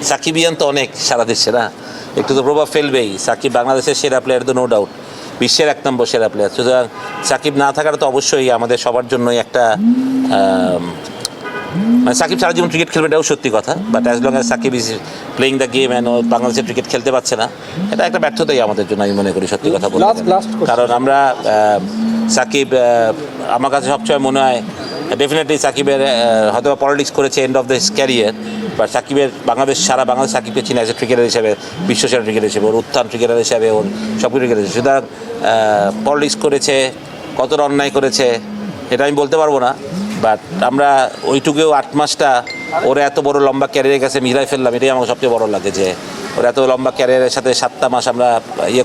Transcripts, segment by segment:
সাকিবিয়ান তো অনেক সারা দেশে না, একটু তো প্রভাব ফেলবেই। সাকিব বাংলাদেশের সেরা প্লেয়ার তো নো ডাউট, বিশ্বের 1 নম্বর সেরা প্লেয়ার। সুতরাং সাকিব না থাকাটা তো অবশ্যই আমাদের সবার জন্যই একটা মানে সাকিব সারা জীবন ক্রিকেট খেলবে এটাও সত্যি কথা, but as long as Shakib is playing the game and বাংলাদেশের ক্রিকেট খেলতে পারছে না, এটা একটা ব্যর্থতাই আমাদের জন্য আমি মনে করি, সত্যি কথা বলতে। কারণ আমরা সাকিব আমার কাছে সবসময় মনে হয় ডেফিনেটলি সাকিবের হয়তো পলিটিক্স করেছে end of this career, but সাকিবের সারা বাংলাদেশ সাকিবকে চিনে অ্যাজ এ ক্রিকেটার হিসেবে, বিশ্বসেরা ক্রিকেটার হিসেবে, ওর উত্থান ক্রিকেটার হিসেবে, ওর সব ক্রিকেটার হিসেবে। সুতরাং পলিটিক্স করেছে, কতটা অন্যায় করেছে এটা আমি বলতে পারবো না, বাট আমরা ওইটুকুও 8 মাসটা ওরা এত বড় লম্বা ক্যারিয়ারের কাছে মিলাই ফেললাম, এটাই আমার সবচেয়ে বড় লাগে যে ওরা এত লম্বা ক্যারিয়ারের সাথে 7টা মাস আমরা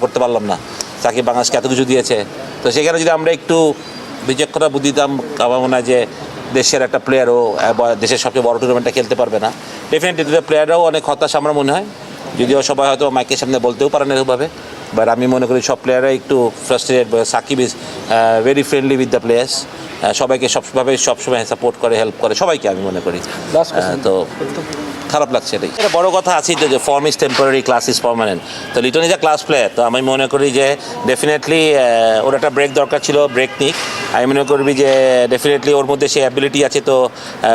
করতে পারলাম না। সাকিব বাংলাদেশকে এত কিছু দিয়েছে, তো সেখানে যদি আমরা একটু বিচক্ষণতা বুদ্ধি দিতাম, আমার মনে হয় যে দেশের একটা প্লেয়ারও দেশের সবচেয়ে বড় টুর্নামেন্টটা খেলতে পারবে না। ডেফিনেটলি প্লেয়াররাও অনেক হতাশ আমার মনে হয়, যদিও সবাই হয়তো মাইকের সামনে বলতেও পারেন এরকমভাবে, বাট আমি মনে করি সব প্লেয়াররা একটু frustrated. Shakib is very friendly with the players, সবাইকে সবসময় সাপোর্ট করে, হেল্প করে সবাইকে, আমি মনে করি। তো খারাপ লাগছে এটাই, এটা বড় কথা আছেই তো, যে form is temporary, class is permanent. তো Liton is a class player, তো আমি মনে করি যে ডেফিনেটলি ওর একটা ব্রেক দরকার ছিল, ব্রেক নিক। আমি মনে করবি যে ডেফিনেটলি ওর মধ্যে সেই অ্যাবিলিটি আছে, তো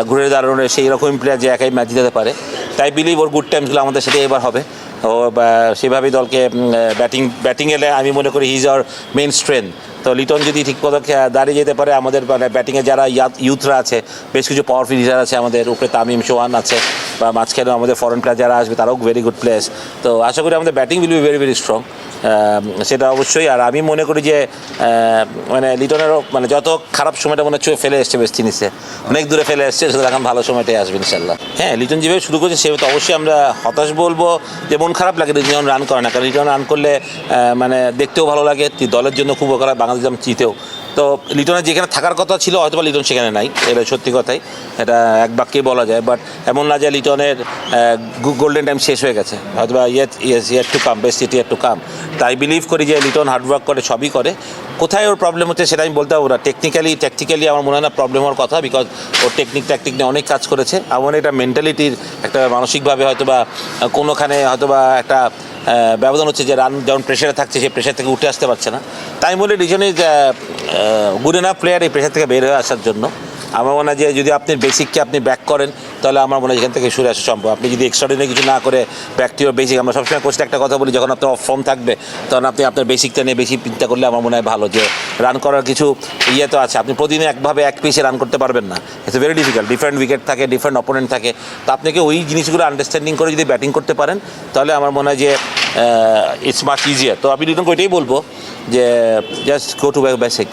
ঘুরে দাঁড়ানোর সেই রকমই প্লেয়ার যে একাই ম্যাচ জিতাতে পারে। তাই বিলিভ ওর গুড টাইমসগুলো আমাদের সাথে এবার হবে, ও সেভাবেই দলকে ব্যাটিং এলে আমি মনে করি he is our main strength. তো লিটন যদি ঠিক মতো দাঁড়িয়ে যেতে পারে, আমাদের মানে ব্যাটিংয়ে যারা ইউথরা আছে, বেশ কিছু পাওয়ারফুল হিটার আছে আমাদের উপরে, তামিম, সোহান আছে, বা মাঝখানেও আমাদের ফরেন প্লেয়ার যারা আসবে তারাও ভেরি গুড প্লেয়ার্স। তো আশা করি আমাদের batting will be very very strong, সেটা অবশ্যই। আর আমি মনে করি যে মানে লিটনেরও মানে যত খারাপ সময়টা মনে হচ্ছে ফেলে এসছে ওয়েস্ট ইন্ডিজে, অনেক দূরে ফেলে এসছে, সুতরাং এখন ভালো সময়টাই আসবে ইনশাল্লাহ। হ্যাঁ, লিটন যেভাবে শুরু করেছে সেভাবে তো অবশ্যই আমরা হতাশ বলবো, যে মন খারাপ লাগে লিটন রান করে না, কারণ লিটন রান করলে মানে দেখতেও ভালো লাগে, দলের জন্য খুব উপকার, বাংলাদেশ যেমন জিতেও। তো লিটনের যেখানে থাকার কথা ছিল হয়তো বা লিটন সেখানে নাই, এটা সত্যি কথাই, এটা এক বাক্যেই বলা যায়। বাট এমন না যে লিটনের গোল্ডেন টাইম শেষ হয়ে গেছে, হয়তো বা yet to come, best it to come. তাই বিলিভ করি যে লিটন হার্ডওয়ার্ক করে, সবই করে। কোথায় ওর প্রবলেম হচ্ছে সেটা আমি বলতে পারবো না, ট্যাকটিক্যালি আমার মনে হয় না প্রবলেম হওয়ার কথা, বিকজ ওর ট্যাকটিক নিয়ে অনেক কাজ করেছে। আমার এটা মেন্টালিটির একটা মানসিকভাবে হয়তো বা কোনোখানে হয়তো বা একটা ব্যবধান হচ্ছে, যে রান যেমন প্রেশারে থাকছে, সেই প্রেশার থেকে উঠে আসতে পারছে না। তাই বলে Liton is good enough player এই প্রেশার থেকে বের হয়ে আসার জন্য। আমার মনে হয় যে যদি আপনি বেসিককে আপনি ব্যাক করেন, তাহলে আমার মনে হয় এখান থেকে সরে আসা সম্ভব। আপনি যদি এক্সট্রাঅর্ডিনারি কিছু না করে ব্যাক টু ইউর বেসিক, আমরা সবসময় কোচটা একটা কথা বলি, যখন আপনার অফ ফর্ম থাকবে তখন আপনি আপনার বেসিকটা নিয়ে বেশি চিন্তা করলে আমার মনে হয় ভালো। যে রান করার কিছু তো আছে, আপনি প্রতিদিন একভাবে এক পিসে রান করতে পারবেন না, it's very difficult. Different wicket থাকে, ডিফারেন্ট অপোনেন্ট থাকে, তো আপনাকে ওই জিনিসগুলো আন্ডারস্ট্যান্ডিং করে যদি ব্যাটিং করতে পারেন, তাহলে আমার মনে হয় যে ইটস মাচ ইজিয়ার। তো আমি লিটনকে ওইটাই বলবো যে জাস্ট গো টু বেসিক।